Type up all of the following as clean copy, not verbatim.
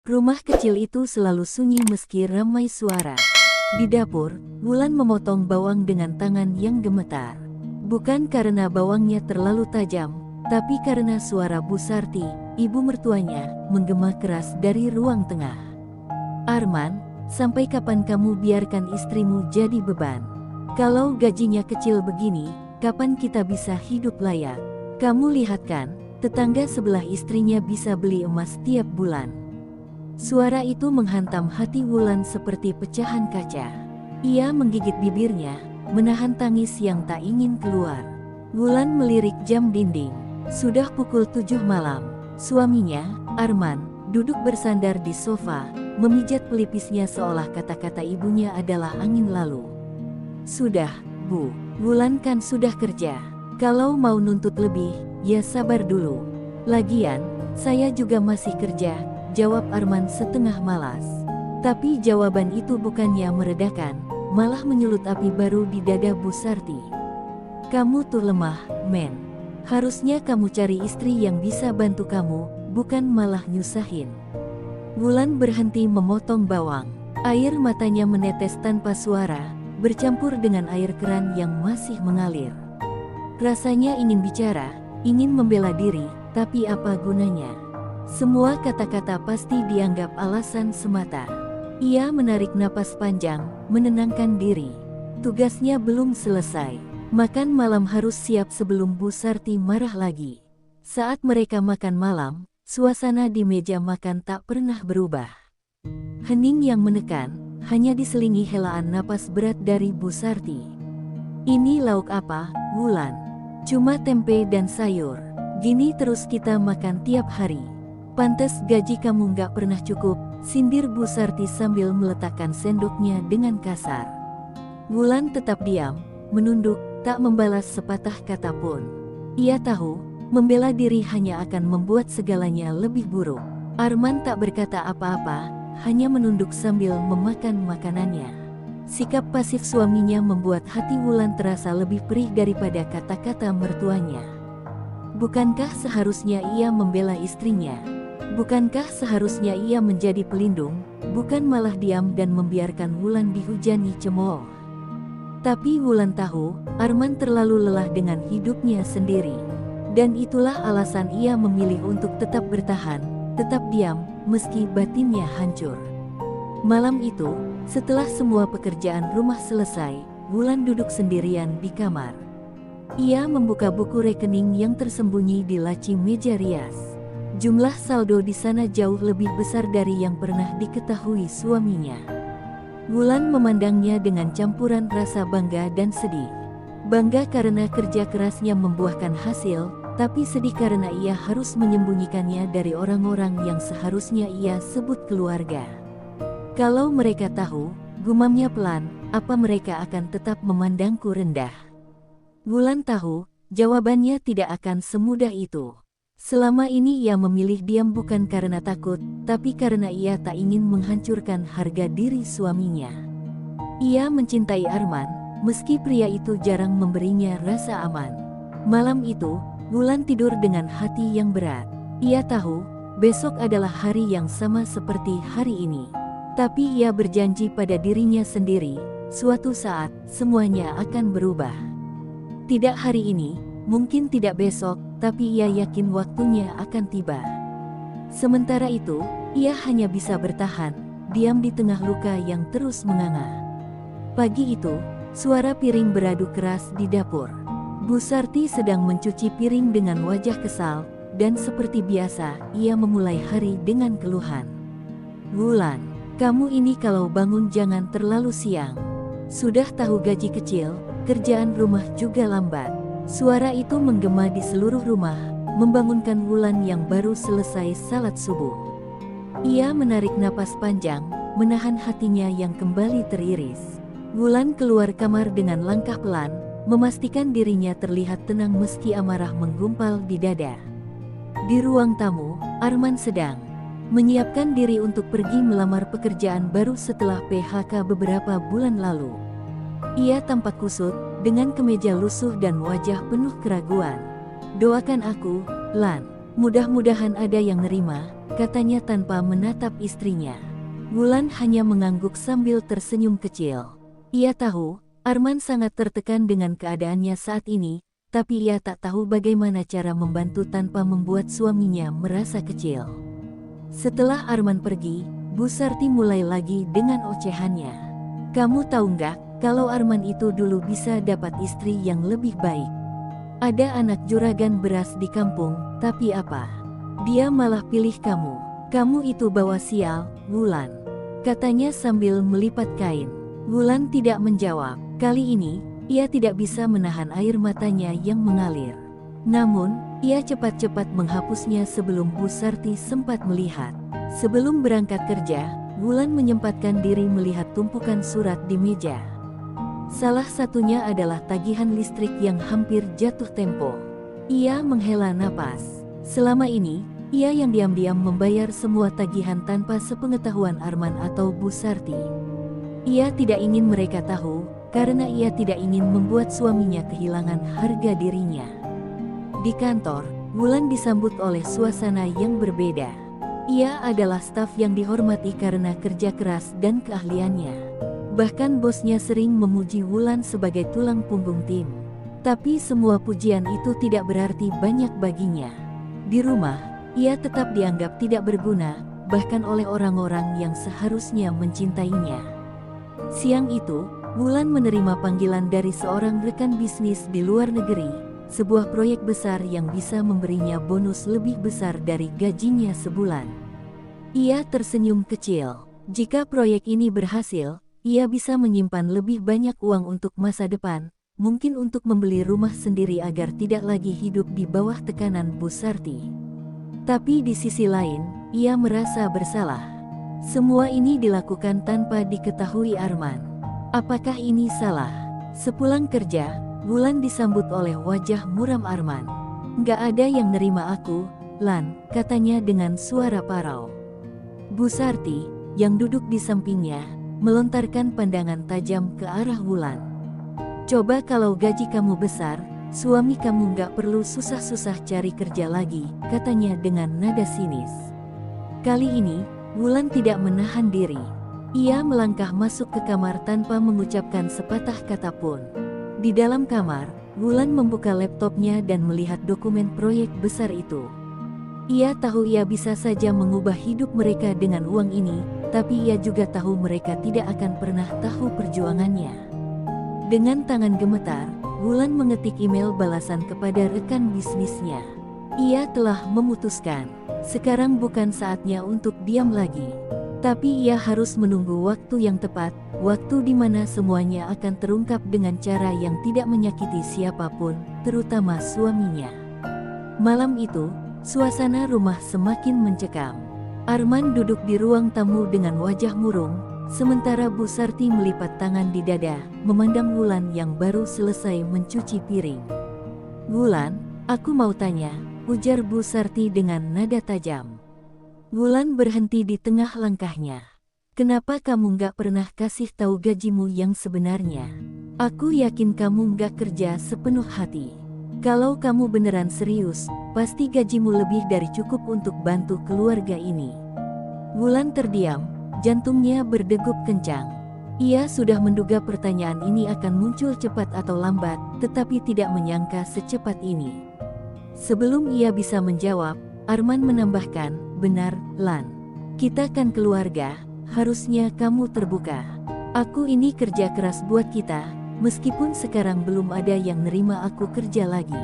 Rumah kecil itu selalu sunyi meski ramai suara. Di dapur, Wulan memotong bawang dengan tangan yang gemetar. Bukan karena bawangnya terlalu tajam, tapi karena suara Bu Sarti, ibu mertuanya, menggema keras dari ruang tengah. "Arman, sampai kapan kamu biarkan istrimu jadi beban? Kalau gajinya kecil begini, kapan kita bisa hidup layak? Kamu lihat kan, tetangga sebelah istrinya bisa beli emas tiap bulan." Suara itu menghantam hati Wulan seperti pecahan kaca. Ia menggigit bibirnya, menahan tangis yang tak ingin keluar. Wulan melirik jam dinding. Sudah pukul 7 malam. Suaminya, Arman, duduk bersandar di sofa, memijat pelipisnya seolah kata-kata ibunya adalah angin lalu. "Sudah, Bu. Wulan kan sudah kerja. Kalau mau nuntut lebih, ya sabar dulu. Lagian, saya juga masih kerja," jawab Arman setengah malas. Tapi jawaban itu bukannya meredakan, malah menyulut api baru di dada Bu Sarti. "Kamu tuh lemah, men. Harusnya kamu cari istri yang bisa bantu kamu, bukan malah nyusahin." Wulan berhenti memotong bawang. Air matanya menetes tanpa suara, bercampur dengan air keran yang masih mengalir. Rasanya ingin bicara, ingin membela diri, tapi apa gunanya? Semua kata-kata pasti dianggap alasan semata. Ia menarik napas panjang, menenangkan diri. Tugasnya belum selesai. Makan malam harus siap sebelum Bu Sarti marah lagi. Saat mereka makan malam, suasana di meja makan tak pernah berubah. Hening yang menekan, hanya diselingi helaan napas berat dari Bu Sarti. "Ini lauk apa, Wulan?" "Cuma tempe dan sayur. Gini terus kita makan tiap hari. Pantes gaji kamu nggak pernah cukup," sindir Bu Sarti sambil meletakkan sendoknya dengan kasar. Wulan tetap diam, menunduk, tak membalas sepatah kata pun. Ia tahu, membela diri hanya akan membuat segalanya lebih buruk. Arman tak berkata apa-apa, hanya menunduk sambil memakan makanannya. Sikap pasif suaminya membuat hati Wulan terasa lebih perih daripada kata-kata mertuanya. Bukankah seharusnya ia membela istrinya? Bukankah seharusnya ia menjadi pelindung, bukan malah diam dan membiarkan Wulan dihujani cemooh? Tapi Wulan tahu, Arman terlalu lelah dengan hidupnya sendiri. Dan itulah alasan ia memilih untuk tetap bertahan, tetap diam, meski batinnya hancur. Malam itu, setelah semua pekerjaan rumah selesai, Wulan duduk sendirian di kamar. Ia membuka buku rekening yang tersembunyi di laci meja rias. Jumlah saldo di sana jauh lebih besar dari yang pernah diketahui suaminya. Wulan memandangnya dengan campuran rasa bangga dan sedih. Bangga karena kerja kerasnya membuahkan hasil, tapi sedih karena ia harus menyembunyikannya dari orang-orang yang seharusnya ia sebut keluarga. "Kalau mereka tahu," gumamnya pelan, "apa mereka akan tetap memandangku rendah?" Wulan tahu, jawabannya tidak akan semudah itu. Selama ini ia memilih diam bukan karena takut, tapi karena ia tak ingin menghancurkan harga diri suaminya. Ia mencintai Arman, meski pria itu jarang memberinya rasa aman. Malam itu, Wulan tidur dengan hati yang berat. Ia tahu, besok adalah hari yang sama seperti hari ini. Tapi ia berjanji pada dirinya sendiri, suatu saat, semuanya akan berubah. Tidak hari ini, mungkin tidak besok, tapi ia yakin waktunya akan tiba. Sementara itu, ia hanya bisa bertahan, diam di tengah luka yang terus menganga. Pagi itu, suara piring beradu keras di dapur. Bu Sarti sedang mencuci piring dengan wajah kesal, dan seperti biasa, ia memulai hari dengan keluhan. "Wulan, kamu ini kalau bangun jangan terlalu siang. Sudah tahu gaji kecil, kerjaan rumah juga lambat." Suara itu menggema di seluruh rumah, membangunkan Wulan yang baru selesai salat subuh. Ia menarik napas panjang, menahan hatinya yang kembali teriris. Wulan keluar kamar dengan langkah pelan, memastikan dirinya terlihat tenang meski amarah menggumpal di dada. Di ruang tamu, Arman sedang menyiapkan diri untuk pergi melamar pekerjaan baru setelah PHK beberapa bulan lalu. Ia tampak kusut, dengan kemeja lusuh dan wajah penuh keraguan. "Doakan aku, Lan. Mudah-mudahan ada yang nerima," katanya tanpa menatap istrinya. Wulan hanya mengangguk sambil tersenyum kecil. Ia tahu, Arman sangat tertekan dengan keadaannya saat ini, tapi ia tak tahu bagaimana cara membantu tanpa membuat suaminya merasa kecil. Setelah Arman pergi, Bu Sarti mulai lagi dengan ocehannya. Kamu tahu nggak, kalau Arman itu dulu bisa dapat istri yang lebih baik. Ada anak juragan beras di kampung, tapi apa? Dia malah pilih kamu. Kamu itu bawa sial, Wulan, katanya sambil melipat kain. Wulan tidak menjawab. Kali ini, ia tidak bisa menahan air matanya yang mengalir. Namun, ia cepat-cepat menghapusnya sebelum Bu Sarti sempat melihat. Sebelum berangkat kerja, Wulan menyempatkan diri melihat tumpukan surat di meja. Salah satunya adalah tagihan listrik yang hampir jatuh tempo. Ia menghela napas. Selama ini, ia yang diam-diam membayar semua tagihan tanpa sepengetahuan Arman atau Bu Sarti. Ia tidak ingin mereka tahu, karena ia tidak ingin membuat suaminya kehilangan harga dirinya. Di kantor, Wulan disambut oleh suasana yang berbeda. Ia adalah staf yang dihormati karena kerja keras dan keahliannya. Bahkan bosnya sering memuji Wulan sebagai tulang punggung tim. Tapi semua pujian itu tidak berarti banyak baginya. Di rumah, ia tetap dianggap tidak berguna, bahkan oleh orang-orang yang seharusnya mencintainya. Siang itu, Wulan menerima panggilan dari seorang rekan bisnis di luar negeri, sebuah proyek besar yang bisa memberinya bonus lebih besar dari gajinya sebulan. Ia tersenyum kecil. Jika proyek ini berhasil, ia bisa menyimpan lebih banyak uang untuk masa depan, mungkin untuk membeli rumah sendiri agar tidak lagi hidup di bawah tekanan Bu Sarti. Tapi di sisi lain, ia merasa bersalah. Semua ini dilakukan tanpa diketahui Arman. Apakah ini salah? Sepulang kerja, Wulan disambut oleh wajah muram Arman. "Nggak ada yang nerima aku, Lan," katanya dengan suara parau. Bu Sarti, yang duduk di sampingnya, melontarkan pandangan tajam ke arah Wulan. "Coba kalau gaji kamu besar, suami kamu nggak perlu susah-susah cari kerja lagi," katanya dengan nada sinis. Kali ini, Wulan tidak menahan diri. Ia melangkah masuk ke kamar tanpa mengucapkan sepatah kata pun. Di dalam kamar, Wulan membuka laptopnya dan melihat dokumen proyek besar itu. Ia tahu ia bisa saja mengubah hidup mereka dengan uang ini, tapi ia juga tahu mereka tidak akan pernah tahu perjuangannya. Dengan tangan gemetar, Wulan mengetik email balasan kepada rekan bisnisnya. Ia telah memutuskan, sekarang bukan saatnya untuk diam lagi. Tapi ia harus menunggu waktu yang tepat, waktu di mana semuanya akan terungkap dengan cara yang tidak menyakiti siapapun, terutama suaminya. Malam itu, suasana rumah semakin mencekam. Arman duduk di ruang tamu dengan wajah murung, sementara Bu Sarti melipat tangan di dada, memandang Wulan yang baru selesai mencuci piring. "Wulan, aku mau tanya," ujar Bu Sarti dengan nada tajam. Wulan berhenti di tengah langkahnya. "Kenapa kamu nggak pernah kasih tahu gajimu yang sebenarnya? Aku yakin kamu nggak kerja sepenuh hati. Kalau kamu beneran serius, pasti gajimu lebih dari cukup untuk bantu keluarga ini." Wulan terdiam, jantungnya berdegup kencang. Ia sudah menduga pertanyaan ini akan muncul cepat atau lambat, tetapi tidak menyangka secepat ini. Sebelum ia bisa menjawab, Arman menambahkan, "Benar, Lan. Kita kan keluarga, harusnya kamu terbuka. Aku ini kerja keras buat kita, meskipun sekarang belum ada yang nerima aku kerja lagi."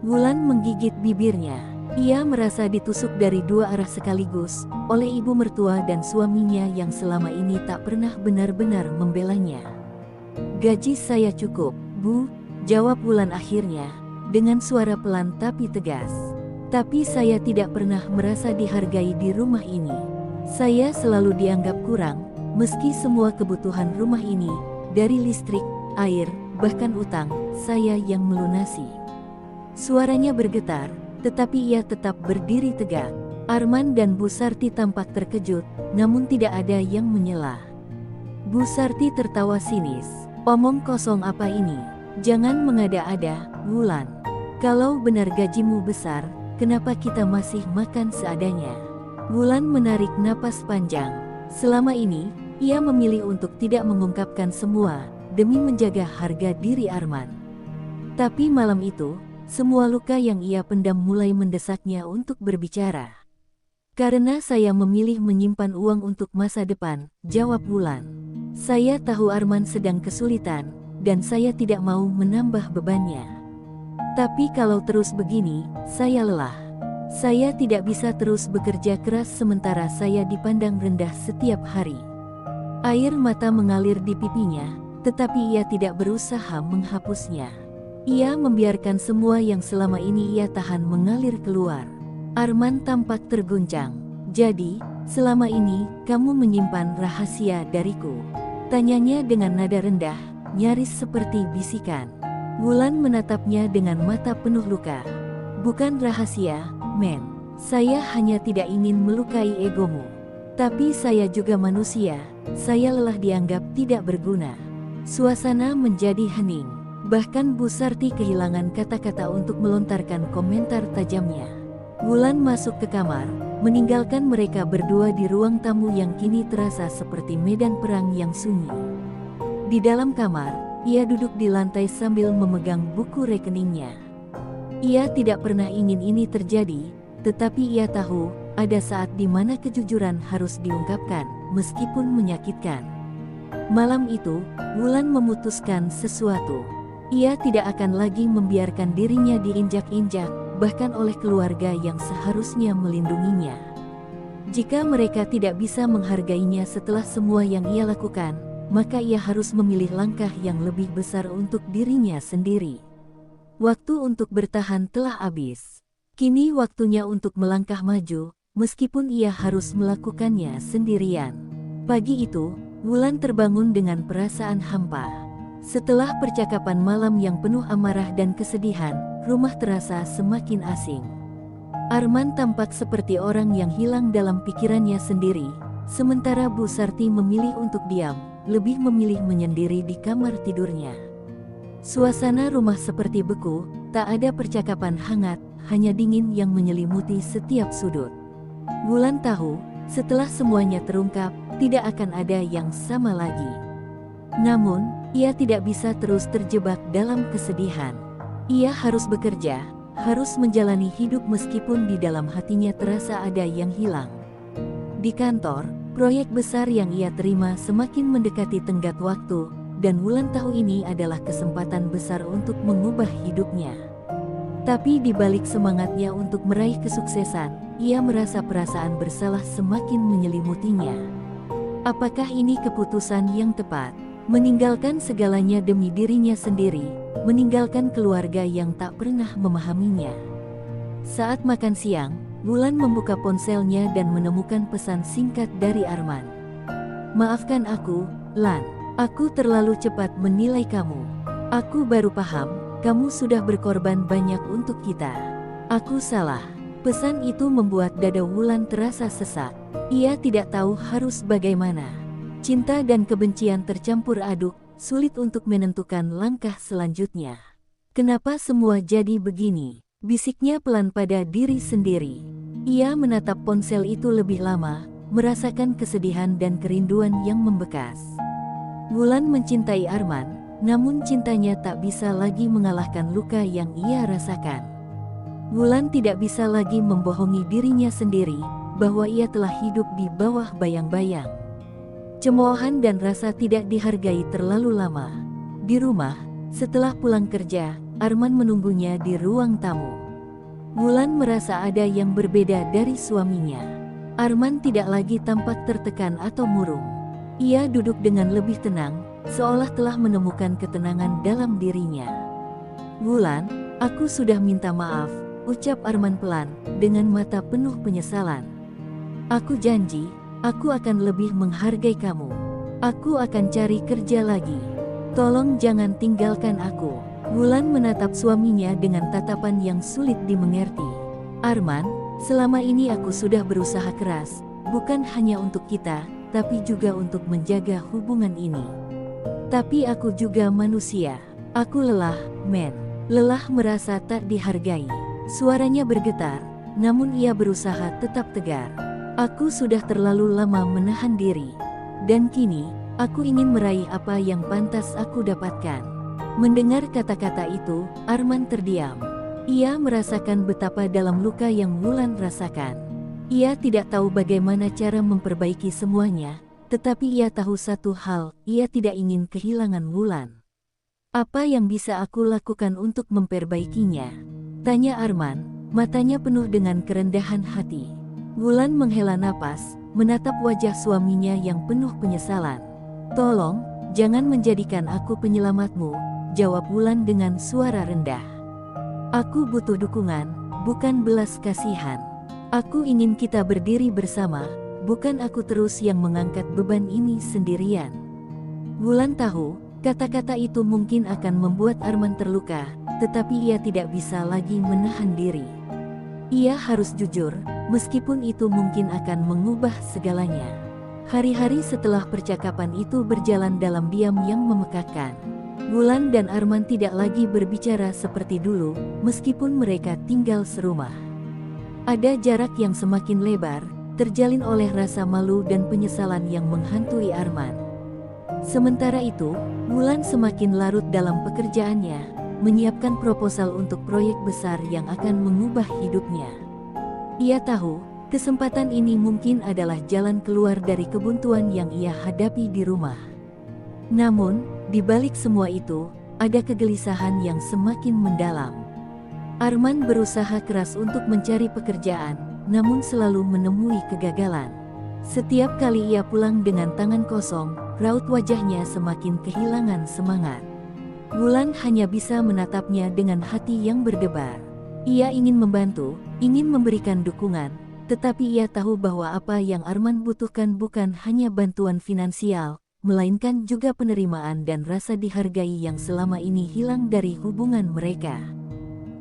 Wulan menggigit bibirnya. Ia merasa ditusuk dari dua arah sekaligus, oleh ibu mertua dan suaminya yang selama ini tak pernah benar-benar membelanya. "Gaji saya cukup, Bu," jawab Wulan akhirnya, dengan suara pelan tapi tegas. "Tapi saya tidak pernah merasa dihargai di rumah ini. Saya selalu dianggap kurang, meski semua kebutuhan rumah ini, dari listrik, air, bahkan utang, saya yang melunasi." Suaranya bergetar, tetapi ia tetap berdiri tegak. Arman dan Bu Sarti tampak terkejut, namun tidak ada yang menyela. Bu Sarti tertawa sinis. "Omong kosong apa ini? Jangan mengada-ada, Wulan. Kalau benar gajimu besar, kenapa kita masih makan seadanya? Wulan menarik napas panjang. Selama ini, ia memilih untuk tidak mengungkapkan semua, demi menjaga harga diri Arman. Tapi malam itu, semua luka yang ia pendam mulai mendesaknya untuk berbicara. Karena saya memilih menyimpan uang untuk masa depan, jawab Wulan. Saya tahu Arman sedang kesulitan, dan saya tidak mau menambah bebannya. Tapi kalau terus begini, saya lelah. Saya tidak bisa terus bekerja keras sementara saya dipandang rendah setiap hari. Air mata mengalir di pipinya, tetapi ia tidak berusaha menghapusnya. Ia membiarkan semua yang selama ini ia tahan mengalir keluar. Arman tampak terguncang. Jadi, selama ini, kamu menyimpan rahasia dariku? Tanyanya dengan nada rendah, nyaris seperti bisikan. Wulan menatapnya dengan mata penuh luka. Bukan rahasia, men. Saya hanya tidak ingin melukai egomu. Tapi saya juga manusia, saya lelah dianggap tidak berguna. Suasana menjadi hening. Bahkan Bu Sarti kehilangan kata-kata untuk melontarkan komentar tajamnya. Wulan masuk ke kamar, meninggalkan mereka berdua di ruang tamu yang kini terasa seperti medan perang yang sunyi. Di dalam kamar, ia duduk di lantai sambil memegang buku rekeningnya. Ia tidak pernah ingin ini terjadi, tetapi ia tahu, ada saat di mana kejujuran harus diungkapkan, meskipun menyakitkan. Malam itu, Wulan memutuskan sesuatu. Ia tidak akan lagi membiarkan dirinya diinjak-injak, bahkan oleh keluarga yang seharusnya melindunginya. Jika mereka tidak bisa menghargainya setelah semua yang ia lakukan, maka ia harus memilih langkah yang lebih besar untuk dirinya sendiri. Waktu untuk bertahan telah habis. Kini waktunya untuk melangkah maju, meskipun ia harus melakukannya sendirian. Pagi itu, Wulan terbangun dengan perasaan hampa. Setelah percakapan malam yang penuh amarah dan kesedihan, rumah terasa semakin asing. Arman tampak seperti orang yang hilang dalam pikirannya sendiri, sementara Bu Sarti memilih untuk diam, lebih memilih menyendiri di kamar tidurnya. Suasana rumah seperti beku, tak ada percakapan hangat, hanya dingin yang menyelimuti setiap sudut. Wulan tahu, setelah semuanya terungkap, tidak akan ada yang sama lagi. Namun, ia tidak bisa terus terjebak dalam kesedihan. Ia harus bekerja, harus menjalani hidup meskipun di dalam hatinya terasa ada yang hilang. Di kantor, proyek besar yang ia terima semakin mendekati tenggat waktu, dan Wulan tahu ini adalah kesempatan besar untuk mengubah hidupnya. Tapi di balik semangatnya untuk meraih kesuksesan, ia merasa perasaan bersalah semakin menyelimutinya. Apakah ini keputusan yang tepat? Meninggalkan segalanya demi dirinya sendiri, meninggalkan keluarga yang tak pernah memahaminya. Saat makan siang, Wulan membuka ponselnya dan menemukan pesan singkat dari Arman. Maafkan aku, Lan. Aku terlalu cepat menilai kamu. Aku baru paham, kamu sudah berkorban banyak untuk kita. Aku salah. Pesan itu membuat dada Wulan terasa sesak. Ia tidak tahu harus bagaimana. Cinta dan kebencian tercampur aduk, sulit untuk menentukan langkah selanjutnya. Kenapa semua jadi begini? Bisiknya pelan pada diri sendiri. Ia menatap ponsel itu lebih lama, merasakan kesedihan dan kerinduan yang membekas. Wulan mencintai Arman, namun cintanya tak bisa lagi mengalahkan luka yang ia rasakan. Wulan tidak bisa lagi membohongi dirinya sendiri, bahwa ia telah hidup di bawah bayang-bayang. Cemoohan dan rasa tidak dihargai terlalu lama. Di rumah, setelah pulang kerja, Arman menunggunya di ruang tamu. Wulan merasa ada yang berbeda dari suaminya. Arman tidak lagi tampak tertekan atau murung. Ia duduk dengan lebih tenang, seolah telah menemukan ketenangan dalam dirinya. Wulan, aku sudah minta maaf, ucap Arman pelan, dengan mata penuh penyesalan. Aku janji, aku akan lebih menghargai kamu. Aku akan cari kerja lagi. Tolong jangan tinggalkan aku. Wulan menatap suaminya dengan tatapan yang sulit dimengerti. Arman, selama ini aku sudah berusaha keras, bukan hanya untuk kita, tapi juga untuk menjaga hubungan ini. Tapi aku juga manusia. Aku lelah, men. Lelah merasa tak dihargai. Suaranya bergetar, namun ia berusaha tetap tegar. Aku sudah terlalu lama menahan diri. Dan kini, aku ingin meraih apa yang pantas aku dapatkan. Mendengar kata-kata itu, Arman terdiam. Ia merasakan betapa dalam luka yang Wulan rasakan. Ia tidak tahu bagaimana cara memperbaiki semuanya, tetapi ia tahu satu hal, ia tidak ingin kehilangan Wulan. Apa yang bisa aku lakukan untuk memperbaikinya? Tanya Arman, matanya penuh dengan kerendahan hati. Wulan menghela napas, menatap wajah suaminya yang penuh penyesalan. Tolong, jangan menjadikan aku penyelamatmu, jawab Wulan dengan suara rendah. Aku butuh dukungan, bukan belas kasihan. Aku ingin kita berdiri bersama, bukan aku terus yang mengangkat beban ini sendirian. Wulan tahu, kata-kata itu mungkin akan membuat Arman terluka, tetapi ia tidak bisa lagi menahan diri. Ia harus jujur, meskipun itu mungkin akan mengubah segalanya. Hari-hari setelah percakapan itu berjalan dalam diam yang memekakkan. Wulan dan Arman tidak lagi berbicara seperti dulu, meskipun mereka tinggal serumah. Ada jarak yang semakin lebar, terjalin oleh rasa malu dan penyesalan yang menghantui Arman. Sementara itu, Wulan semakin larut dalam pekerjaannya, menyiapkan proposal untuk proyek besar yang akan mengubah hidupnya. Ia tahu, kesempatan ini mungkin adalah jalan keluar dari kebuntuan yang ia hadapi di rumah. Namun, di balik semua itu, ada kegelisahan yang semakin mendalam. Arman berusaha keras untuk mencari pekerjaan, namun selalu menemui kegagalan. Setiap kali ia pulang dengan tangan kosong, raut wajahnya semakin kehilangan semangat. Wulan hanya bisa menatapnya dengan hati yang berdebar. Ia ingin membantu, ingin memberikan dukungan, tetapi ia tahu bahwa apa yang Arman butuhkan bukan hanya bantuan finansial, melainkan juga penerimaan dan rasa dihargai yang selama ini hilang dari hubungan mereka.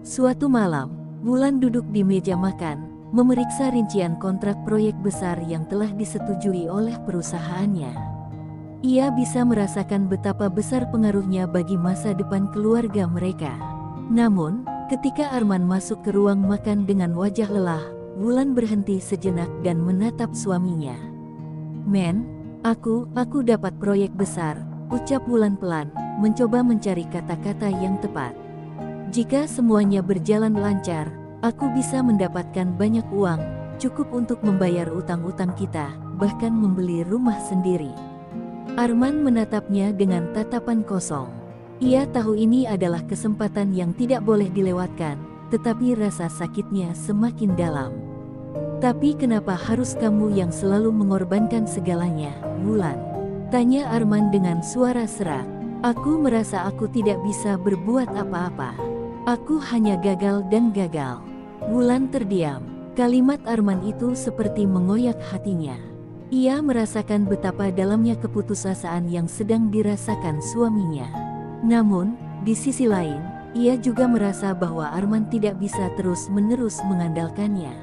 Suatu malam, Wulan duduk di meja makan, memeriksa rincian kontrak proyek besar yang telah disetujui oleh perusahaannya. Ia bisa merasakan betapa besar pengaruhnya bagi masa depan keluarga mereka. Namun, ketika Arman masuk ke ruang makan dengan wajah lelah, Wulan berhenti sejenak dan menatap suaminya. "Men, aku dapat proyek besar," ucap Wulan pelan, mencoba mencari kata-kata yang tepat. "Jika semuanya berjalan lancar, aku bisa mendapatkan banyak uang, cukup untuk membayar utang-utang kita, bahkan membeli rumah sendiri." Arman menatapnya dengan tatapan kosong. Ia tahu ini adalah kesempatan yang tidak boleh dilewatkan, tetapi rasa sakitnya semakin dalam. "Tapi kenapa harus kamu yang selalu mengorbankan segalanya, Wulan?" tanya Arman dengan suara serak. "Aku merasa aku tidak bisa berbuat apa-apa. Aku hanya gagal dan gagal." Wulan terdiam. Kalimat Arman itu seperti mengoyak hatinya. Ia merasakan betapa dalamnya keputusasaan yang sedang dirasakan suaminya. Namun, di sisi lain, ia juga merasa bahwa Arman tidak bisa terus-menerus mengandalkannya.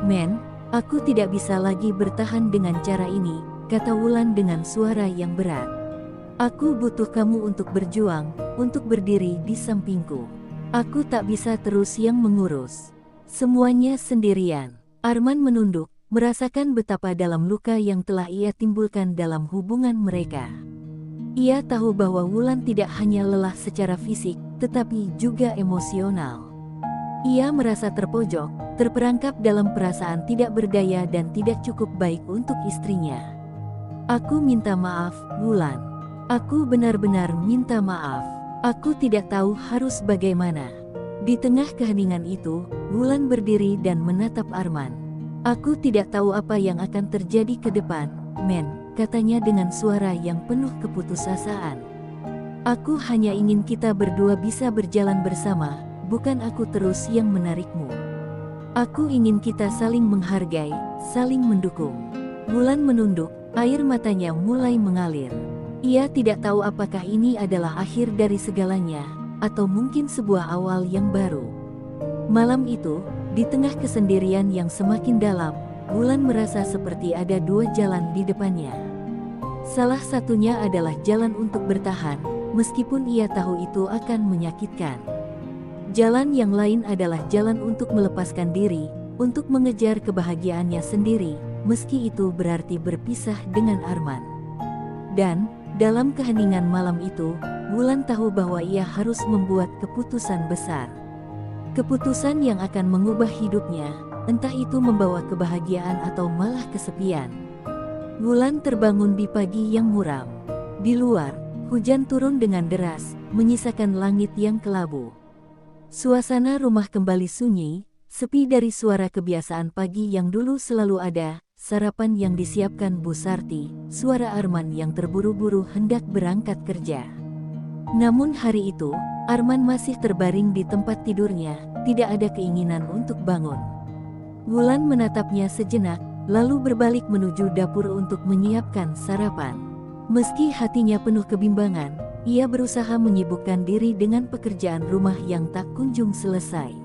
"Men, aku tidak bisa lagi bertahan dengan cara ini," kata Wulan dengan suara yang berat. "Aku butuh kamu untuk berjuang, untuk berdiri di sampingku. Aku tak bisa terus yang mengurus semuanya sendirian." Arman menunduk, merasakan betapa dalam luka yang telah ia timbulkan dalam hubungan mereka. Ia tahu bahwa Wulan tidak hanya lelah secara fisik, tetapi juga emosional. Ia merasa terpojok, terperangkap dalam perasaan tidak berdaya dan tidak cukup baik untuk istrinya. "Aku minta maaf, Wulan. Aku benar-benar minta maaf. Aku tidak tahu harus bagaimana." Di tengah keheningan itu, Wulan berdiri dan menatap Arman. "Aku tidak tahu apa yang akan terjadi ke depan, men," katanya dengan suara yang penuh keputusasaan. "Aku hanya ingin kita berdua bisa berjalan bersama, bukan aku terus yang menarikmu. Aku ingin kita saling menghargai, saling mendukung." Wulan menunduk, air matanya mulai mengalir. Ia tidak tahu apakah ini adalah akhir dari segalanya, atau mungkin sebuah awal yang baru. Malam itu, di tengah kesendirian yang semakin dalam, Wulan merasa seperti ada dua jalan di depannya. Salah satunya adalah jalan untuk bertahan, meskipun ia tahu itu akan menyakitkan. Jalan yang lain adalah jalan untuk melepaskan diri, untuk mengejar kebahagiaannya sendiri, meski itu berarti berpisah dengan Arman. Dan, dalam keheningan malam itu, Wulan tahu bahwa ia harus membuat keputusan besar. Keputusan yang akan mengubah hidupnya, entah itu membawa kebahagiaan atau malah kesepian. Wulan terbangun di pagi yang muram. Di luar, hujan turun dengan deras, menyisakan langit yang kelabu. Suasana rumah kembali sunyi, sepi dari suara kebiasaan pagi yang dulu selalu ada, sarapan yang disiapkan Bu Sarti, suara Arman yang terburu-buru hendak berangkat kerja. Namun hari itu, Arman masih terbaring di tempat tidurnya, tidak ada keinginan untuk bangun. Wulan menatapnya sejenak, lalu berbalik menuju dapur untuk menyiapkan sarapan. Meski hatinya penuh kebimbangan, ia berusaha menyibukkan diri dengan pekerjaan rumah yang tak kunjung selesai.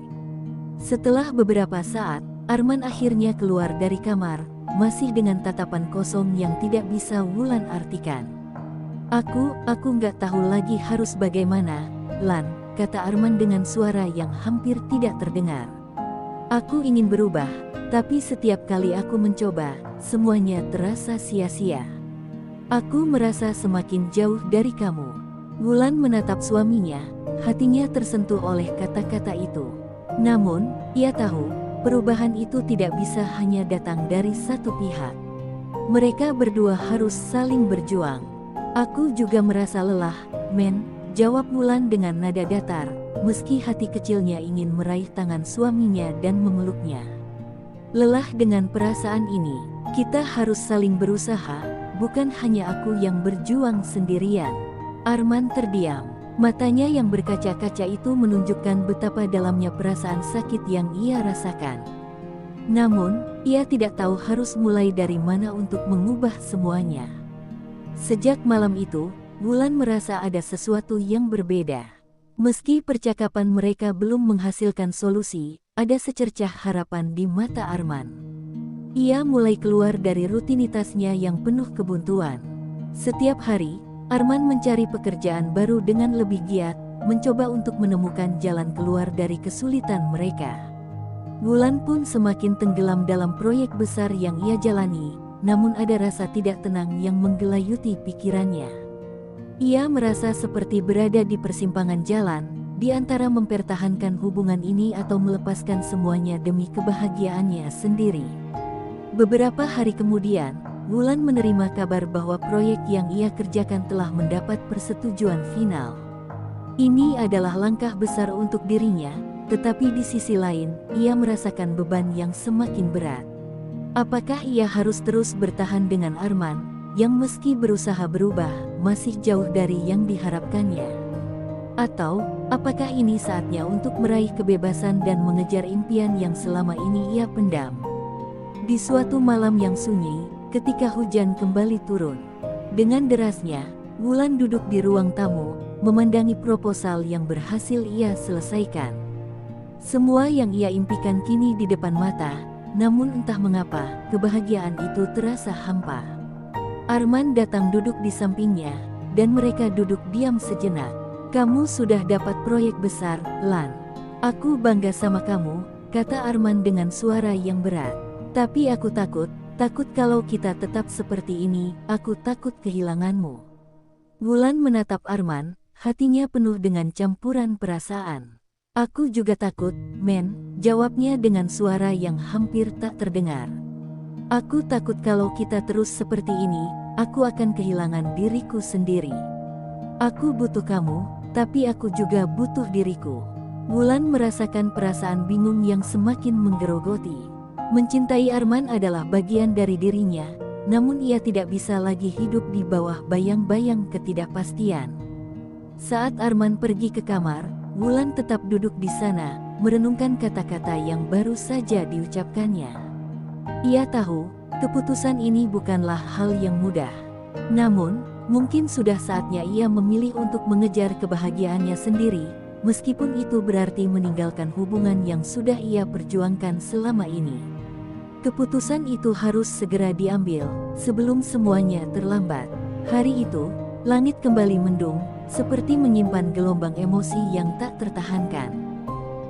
Setelah beberapa saat, Arman akhirnya keluar dari kamar, masih dengan tatapan kosong yang tidak bisa Wulan artikan. Aku nggak tahu lagi harus bagaimana, Lan, kata Arman dengan suara yang hampir tidak terdengar. Aku ingin berubah, tapi setiap kali aku mencoba, semuanya terasa sia-sia. Aku merasa semakin jauh dari kamu. Wulan menatap suaminya, hatinya tersentuh oleh kata-kata itu. Namun, ia tahu, perubahan itu tidak bisa hanya datang dari satu pihak. Mereka berdua harus saling berjuang. Aku juga merasa lelah, men, jawab Wulan dengan nada datar, meski hati kecilnya ingin meraih tangan suaminya dan memeluknya. Lelah dengan perasaan ini, kita harus saling berusaha, bukan hanya aku yang berjuang sendirian. Arman terdiam, matanya yang berkaca-kaca itu menunjukkan betapa dalamnya perasaan sakit yang ia rasakan. Namun, ia tidak tahu harus mulai dari mana untuk mengubah semuanya. Sejak malam itu, Wulan merasa ada sesuatu yang berbeda. Meski percakapan mereka belum menghasilkan solusi, ada secercah harapan di mata Arman. Ia mulai keluar dari rutinitasnya yang penuh kebuntuan. Setiap hari, Arman mencari pekerjaan baru dengan lebih giat, mencoba untuk menemukan jalan keluar dari kesulitan mereka. Wulan pun semakin tenggelam dalam proyek besar yang ia jalani. Namun ada rasa tidak tenang yang menggelayuti pikirannya. Ia merasa seperti berada di persimpangan jalan, di antara mempertahankan hubungan ini atau melepaskan semuanya demi kebahagiaannya sendiri. Beberapa hari kemudian, Wulan menerima kabar bahwa proyek yang ia kerjakan telah mendapat persetujuan final. Ini adalah langkah besar untuk dirinya, tetapi di sisi lain, ia merasakan beban yang semakin berat. Apakah ia harus terus bertahan dengan Arman, yang meski berusaha berubah, masih jauh dari yang diharapkannya? Atau, apakah ini saatnya untuk meraih kebebasan dan mengejar impian yang selama ini ia pendam? Di suatu malam yang sunyi, ketika hujan kembali turun, dengan derasnya, Wulan duduk di ruang tamu, memandangi proposal yang berhasil ia selesaikan. Semua yang ia impikan kini di depan mata. Namun entah mengapa, kebahagiaan itu terasa hampa. Arman datang duduk di sampingnya, dan mereka duduk diam sejenak. Kamu sudah dapat proyek besar, Lan. Aku bangga sama kamu, kata Arman dengan suara yang berat. Tapi aku takut kalau kita tetap seperti ini, aku takut kehilanganmu. Wulan menatap Arman, hatinya penuh dengan campuran perasaan. Aku juga takut, men, jawabnya dengan suara yang hampir tak terdengar. Aku takut kalau kita terus seperti ini, aku akan kehilangan diriku sendiri. Aku butuh kamu, tapi aku juga butuh diriku. Wulan merasakan perasaan bingung yang semakin menggerogoti. Mencintai Arman adalah bagian dari dirinya, namun ia tidak bisa lagi hidup di bawah bayang-bayang ketidakpastian. Saat Arman pergi ke kamar, Wulan tetap duduk di sana, merenungkan kata-kata yang baru saja diucapkannya. Ia tahu, keputusan ini bukanlah hal yang mudah. Namun, mungkin sudah saatnya ia memilih untuk mengejar kebahagiaannya sendiri, meskipun itu berarti meninggalkan hubungan yang sudah ia perjuangkan selama ini. Keputusan itu harus segera diambil, sebelum semuanya terlambat. Hari itu, langit kembali mendung, seperti menyimpan gelombang emosi yang tak tertahankan.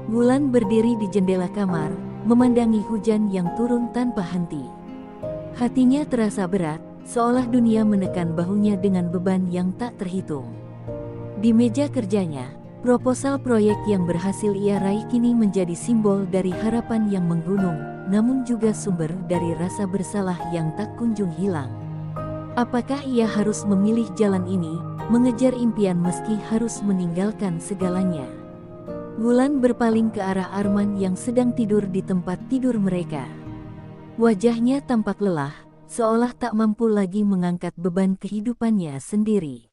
Wulan berdiri di jendela kamar, memandangi hujan yang turun tanpa henti. Hatinya terasa berat, seolah dunia menekan bahunya dengan beban yang tak terhitung. Di meja kerjanya, proposal proyek yang berhasil ia raih kini menjadi simbol dari harapan yang menggunung, namun juga sumber dari rasa bersalah yang tak kunjung hilang. Apakah ia harus memilih jalan ini, mengejar impian meski harus meninggalkan segalanya? Wulan berpaling ke arah Arman yang sedang tidur di tempat tidur mereka. Wajahnya tampak lelah, seolah tak mampu lagi mengangkat beban kehidupannya sendiri.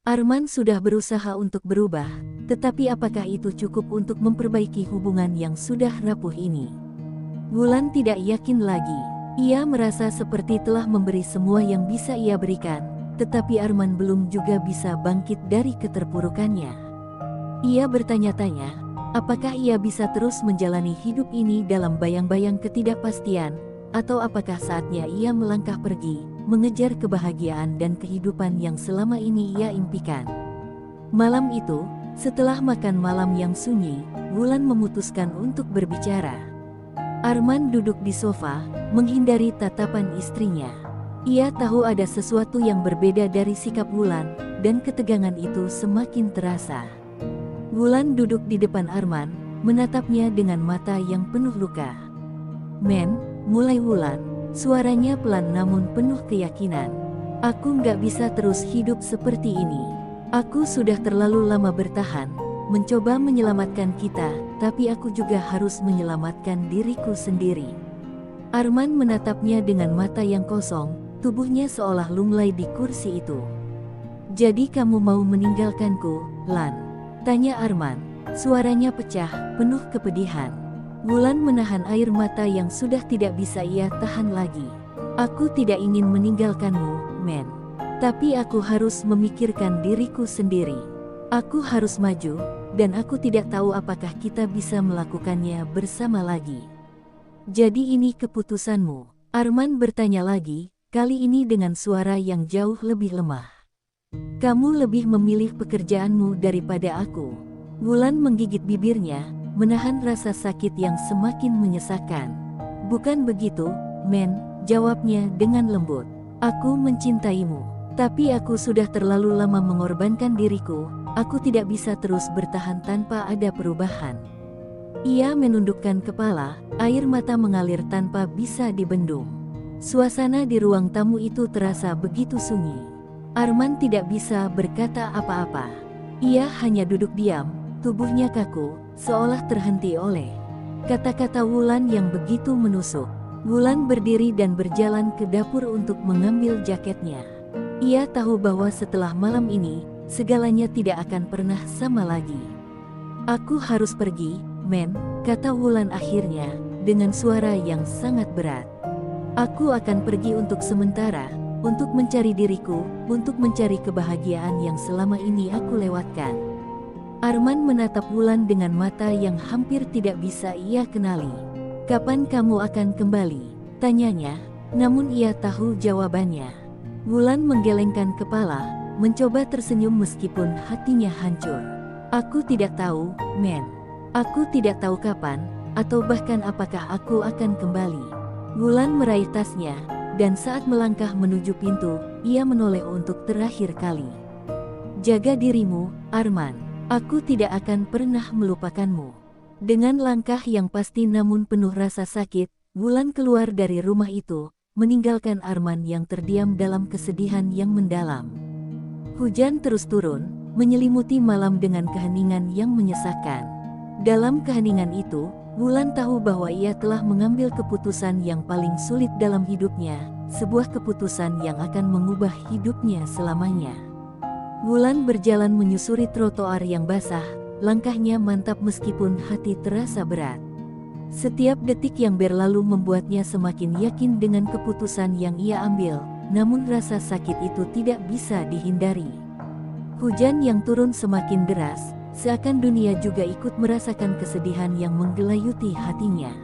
Arman sudah berusaha untuk berubah, tetapi apakah itu cukup untuk memperbaiki hubungan yang sudah rapuh ini? Wulan tidak yakin lagi. Ia merasa seperti telah memberi semua yang bisa ia berikan, tetapi Arman belum juga bisa bangkit dari keterpurukannya. Ia bertanya-tanya, apakah ia bisa terus menjalani hidup ini dalam bayang-bayang ketidakpastian, atau apakah saatnya ia melangkah pergi, mengejar kebahagiaan dan kehidupan yang selama ini ia impikan. Malam itu, setelah makan malam yang sunyi, Wulan memutuskan untuk berbicara. Arman duduk di sofa, menghindari tatapan istrinya. Ia tahu ada sesuatu yang berbeda dari sikap Wulan, dan ketegangan itu semakin terasa. Wulan duduk di depan Arman, menatapnya dengan mata yang penuh luka. "Men," mulai Wulan, suaranya pelan namun penuh keyakinan. "Aku nggak bisa terus hidup seperti ini. Aku sudah terlalu lama bertahan, mencoba menyelamatkan kita, tapi aku juga harus menyelamatkan diriku sendiri." Arman menatapnya dengan mata yang kosong, tubuhnya seolah lunglai di kursi itu. "Jadi kamu mau meninggalkanku, Lan?" tanya Arman. Suaranya pecah, penuh kepedihan. Wulan menahan air mata yang sudah tidak bisa ia tahan lagi. "Aku tidak ingin meninggalkanmu, Men. Tapi aku harus memikirkan diriku sendiri. Aku harus maju, dan aku tidak tahu apakah kita bisa melakukannya bersama lagi." "Jadi ini keputusanmu?" Arman bertanya lagi, kali ini dengan suara yang jauh lebih lemah. "Kamu lebih memilih pekerjaanmu daripada aku." Wulan menggigit bibirnya, menahan rasa sakit yang semakin menyesakan. "Bukan begitu, Men," jawabnya dengan lembut. "Aku mencintaimu, tapi aku sudah terlalu lama mengorbankan diriku, aku tidak bisa terus bertahan tanpa ada perubahan." Ia menundukkan kepala, air mata mengalir tanpa bisa dibendung. Suasana di ruang tamu itu terasa begitu sunyi. Arman tidak bisa berkata apa-apa. Ia hanya duduk diam, tubuhnya kaku, seolah terhenti oleh kata-kata Wulan yang begitu menusuk. Wulan berdiri dan berjalan ke dapur untuk mengambil jaketnya. Ia tahu bahwa setelah malam ini, segalanya tidak akan pernah sama lagi. "Aku harus pergi, Men," kata Wulan akhirnya, dengan suara yang sangat berat. "Aku akan pergi untuk sementara, untuk mencari diriku, untuk mencari kebahagiaan yang selama ini aku lewatkan." Arman menatap Wulan dengan mata yang hampir tidak bisa ia kenali. "Kapan kamu akan kembali?" tanyanya, namun ia tahu jawabannya. Wulan menggelengkan kepala, mencoba tersenyum meskipun hatinya hancur. "Aku tidak tahu, Men. Aku tidak tahu kapan, atau bahkan apakah aku akan kembali." Wulan meraih tasnya, dan saat melangkah menuju pintu, ia menoleh untuk terakhir kali. "Jaga dirimu, Arman. Aku tidak akan pernah melupakanmu." Dengan langkah yang pasti namun penuh rasa sakit, Wulan keluar dari rumah itu, meninggalkan Arman yang terdiam dalam kesedihan yang mendalam. Hujan terus turun, menyelimuti malam dengan keheningan yang menyesakkan. Dalam keheningan itu, Wulan tahu bahwa ia telah mengambil keputusan yang paling sulit dalam hidupnya, sebuah keputusan yang akan mengubah hidupnya selamanya. Wulan berjalan menyusuri trotoar yang basah, langkahnya mantap meskipun hati terasa berat. Setiap detik yang berlalu membuatnya semakin yakin dengan keputusan yang ia ambil, namun rasa sakit itu tidak bisa dihindari. Hujan yang turun semakin deras, seakan dunia juga ikut merasakan kesedihan yang menggelayuti hatinya.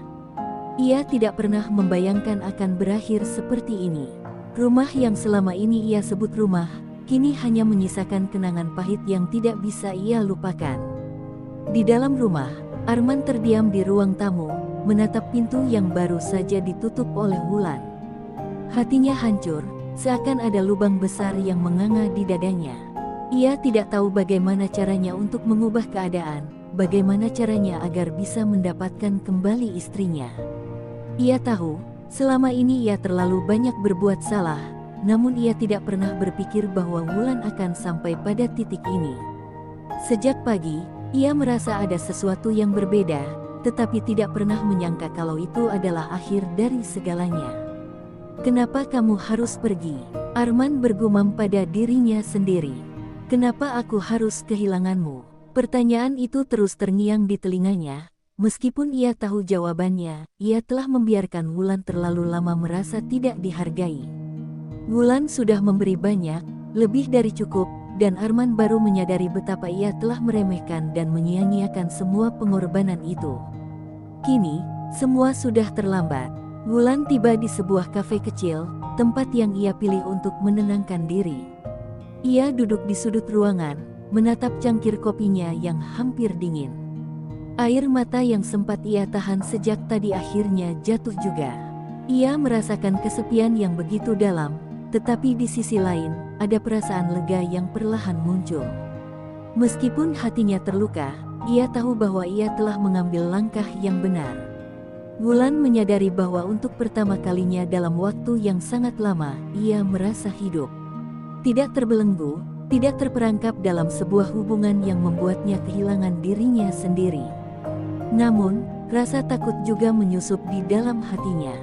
Ia tidak pernah membayangkan akan berakhir seperti ini. Rumah yang selama ini ia sebut rumah, kini hanya menyisakan kenangan pahit yang tidak bisa ia lupakan. Di dalam rumah, Arman terdiam di ruang tamu, menatap pintu yang baru saja ditutup oleh Wulan. Hatinya hancur, seakan ada lubang besar yang menganga di dadanya. Ia tidak tahu bagaimana caranya untuk mengubah keadaan, bagaimana caranya agar bisa mendapatkan kembali istrinya. Ia tahu, selama ini ia terlalu banyak berbuat salah, namun ia tidak pernah berpikir bahwa Wulan akan sampai pada titik ini. Sejak pagi, ia merasa ada sesuatu yang berbeda, tetapi tidak pernah menyangka kalau itu adalah akhir dari segalanya. "Kenapa kamu harus pergi?" Arman bergumam pada dirinya sendiri. "Kenapa aku harus kehilanganmu?" Pertanyaan itu terus terngiang di telinganya. Meskipun ia tahu jawabannya, ia telah membiarkan Wulan terlalu lama merasa tidak dihargai. Wulan sudah memberi banyak, lebih dari cukup, dan Arman baru menyadari betapa ia telah meremehkan dan menyia-nyiakan semua pengorbanan itu. Kini, semua sudah terlambat. Wulan tiba di sebuah kafe kecil, tempat yang ia pilih untuk menenangkan diri. Ia duduk di sudut ruangan, menatap cangkir kopinya yang hampir dingin. Air mata yang sempat ia tahan sejak tadi akhirnya jatuh juga. Ia merasakan kesepian yang begitu dalam, tetapi di sisi lain, ada perasaan lega yang perlahan muncul. Meskipun hatinya terluka, ia tahu bahwa ia telah mengambil langkah yang benar. Wulan menyadari bahwa untuk pertama kalinya dalam waktu yang sangat lama, ia merasa hidup. Tidak terbelenggu, tidak terperangkap dalam sebuah hubungan yang membuatnya kehilangan dirinya sendiri. Namun, rasa takut juga menyusup di dalam hatinya.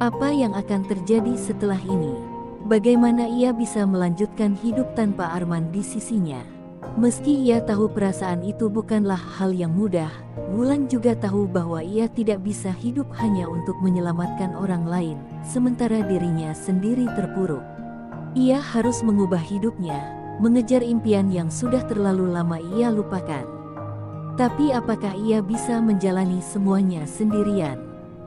Apa yang akan terjadi setelah ini? Bagaimana ia bisa melanjutkan hidup tanpa Arman di sisinya? Meski ia tahu perasaan itu bukanlah hal yang mudah, Wulan juga tahu bahwa ia tidak bisa hidup hanya untuk menyelamatkan orang lain, sementara dirinya sendiri terpuruk. Ia harus mengubah hidupnya, mengejar impian yang sudah terlalu lama ia lupakan. Tapi apakah ia bisa menjalani semuanya sendirian?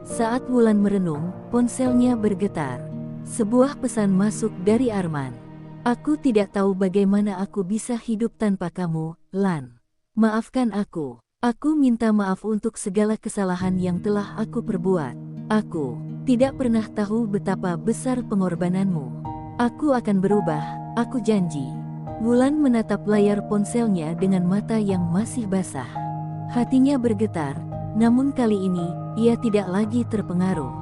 Saat Wulan merenung, ponselnya bergetar. Sebuah pesan masuk dari Arman. "Aku tidak tahu bagaimana aku bisa hidup tanpa kamu, Lan. Maafkan aku. Aku minta maaf untuk segala kesalahan yang telah aku perbuat. Aku tidak pernah tahu betapa besar pengorbananmu. Aku akan berubah, aku janji." Wulan menatap layar ponselnya dengan mata yang masih basah. Hatinya bergetar, namun kali ini, ia tidak lagi terpengaruh.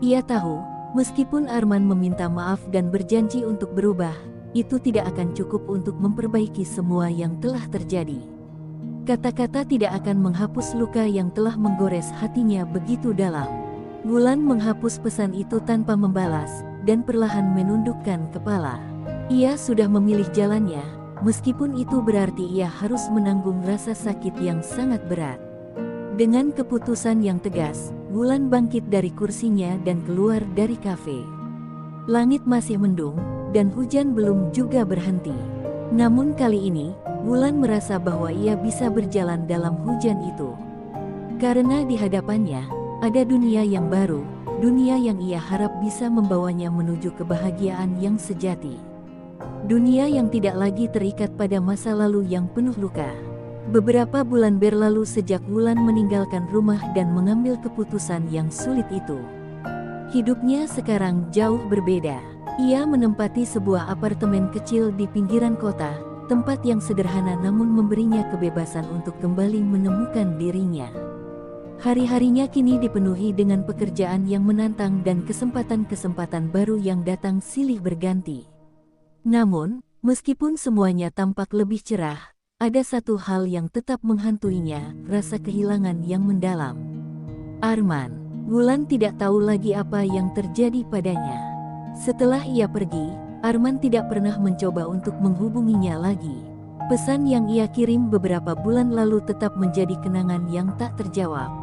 Ia tahu, meskipun Arman meminta maaf dan berjanji untuk berubah, itu tidak akan cukup untuk memperbaiki semua yang telah terjadi. Kata-kata tidak akan menghapus luka yang telah menggores hatinya begitu dalam. Wulan menghapus pesan itu tanpa membalas, dan perlahan menundukkan kepala. Ia sudah memilih jalannya, meskipun itu berarti ia harus menanggung rasa sakit yang sangat berat. Dengan keputusan yang tegas, Wulan bangkit dari kursinya dan keluar dari kafe. Langit masih mendung, dan hujan belum juga berhenti. Namun kali ini, Wulan merasa bahwa ia bisa berjalan dalam hujan itu. Karena di hadapannya, ada dunia yang baru, dunia yang ia harap bisa membawanya menuju kebahagiaan yang sejati. Dunia yang tidak lagi terikat pada masa lalu yang penuh luka. Beberapa bulan berlalu sejak Wulan meninggalkan rumah dan mengambil keputusan yang sulit itu. Hidupnya sekarang jauh berbeda. Ia menempati sebuah apartemen kecil di pinggiran kota, tempat yang sederhana namun memberinya kebebasan untuk kembali menemukan dirinya. Hari-harinya kini dipenuhi dengan pekerjaan yang menantang dan kesempatan-kesempatan baru yang datang silih berganti. Namun, meskipun semuanya tampak lebih cerah, ada satu hal yang tetap menghantuinya, rasa kehilangan yang mendalam. Arman. Wulan tidak tahu lagi apa yang terjadi padanya. Setelah ia pergi, Arman tidak pernah mencoba untuk menghubunginya lagi. Pesan yang ia kirim beberapa bulan lalu tetap menjadi kenangan yang tak terjawab.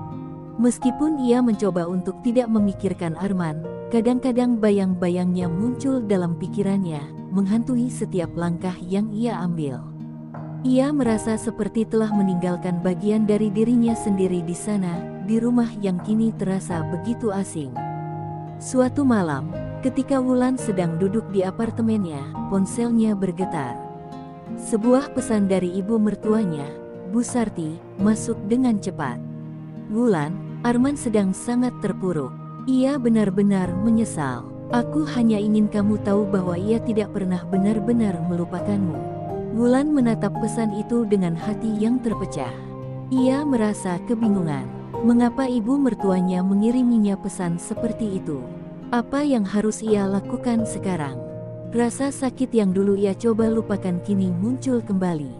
Meskipun ia mencoba untuk tidak memikirkan Arman, kadang-kadang bayang-bayangnya muncul dalam pikirannya, menghantui setiap langkah yang ia ambil. Ia merasa seperti telah meninggalkan bagian dari dirinya sendiri di sana, di rumah yang kini terasa begitu asing. Suatu malam, ketika Wulan sedang duduk di apartemennya, ponselnya bergetar. Sebuah pesan dari ibu mertuanya, Bu Sarti, masuk dengan cepat. "Wulan, Arman sedang sangat terpuruk. Ia benar-benar menyesal. Aku hanya ingin kamu tahu bahwa ia tidak pernah benar-benar melupakanmu. Wulan menatap pesan itu dengan hati yang terpecah. Ia merasa kebingungan. Mengapa ibu mertuanya mengiriminya pesan seperti itu? Apa yang harus ia lakukan sekarang? Rasa sakit yang dulu ia coba lupakan kini muncul kembali.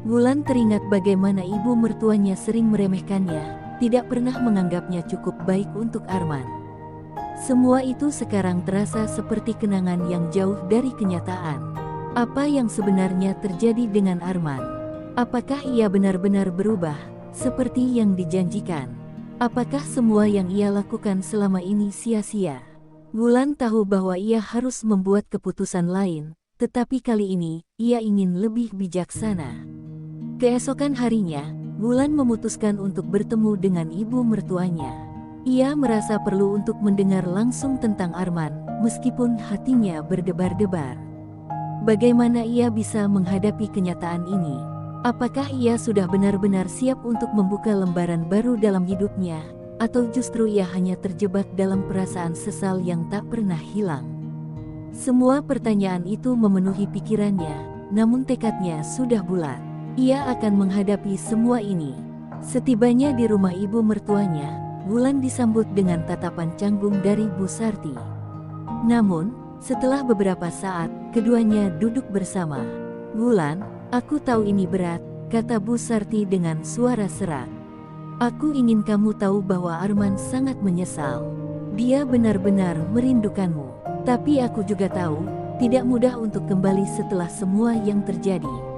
Wulan teringat bagaimana ibu mertuanya sering meremehkannya, tidak pernah menganggapnya cukup baik untuk Arman. Semua itu sekarang terasa seperti kenangan yang jauh dari kenyataan. Apa yang sebenarnya terjadi dengan Arman? Apakah ia benar-benar berubah, seperti yang dijanjikan? Apakah semua yang ia lakukan selama ini sia-sia? Wulan tahu bahwa ia harus membuat keputusan lain, tetapi kali ini, ia ingin lebih bijaksana. Keesokan harinya, Wulan memutuskan untuk bertemu dengan ibu mertuanya. Ia merasa perlu untuk mendengar langsung tentang Arman, meskipun hatinya berdebar-debar. Bagaimana ia bisa menghadapi kenyataan ini? Apakah ia sudah benar-benar siap untuk membuka lembaran baru dalam hidupnya? Atau justru ia hanya terjebak dalam perasaan sesal yang tak pernah hilang? Semua pertanyaan itu memenuhi pikirannya, namun tekadnya sudah bulat. Ia akan menghadapi semua ini. Setibanya di rumah ibu mertuanya, Wulan disambut dengan tatapan canggung dari Bu Sarti. Namun, setelah beberapa saat, keduanya duduk bersama. "Wulan, aku tahu ini berat," kata Bu Sarti dengan suara serak. "Aku ingin kamu tahu bahwa Arman sangat menyesal. Dia benar-benar merindukanmu. Tapi aku juga tahu, tidak mudah untuk kembali setelah semua yang terjadi."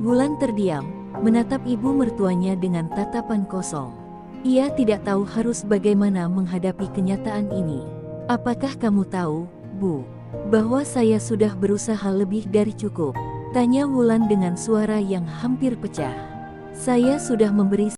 Wulan terdiam, menatap ibu mertuanya dengan tatapan kosong. Ia tidak tahu harus bagaimana menghadapi kenyataan ini. "Apakah kamu tahu, Bu, bahwa saya sudah berusaha lebih dari cukup?" tanya Wulan dengan suara yang hampir pecah. "Saya sudah memberi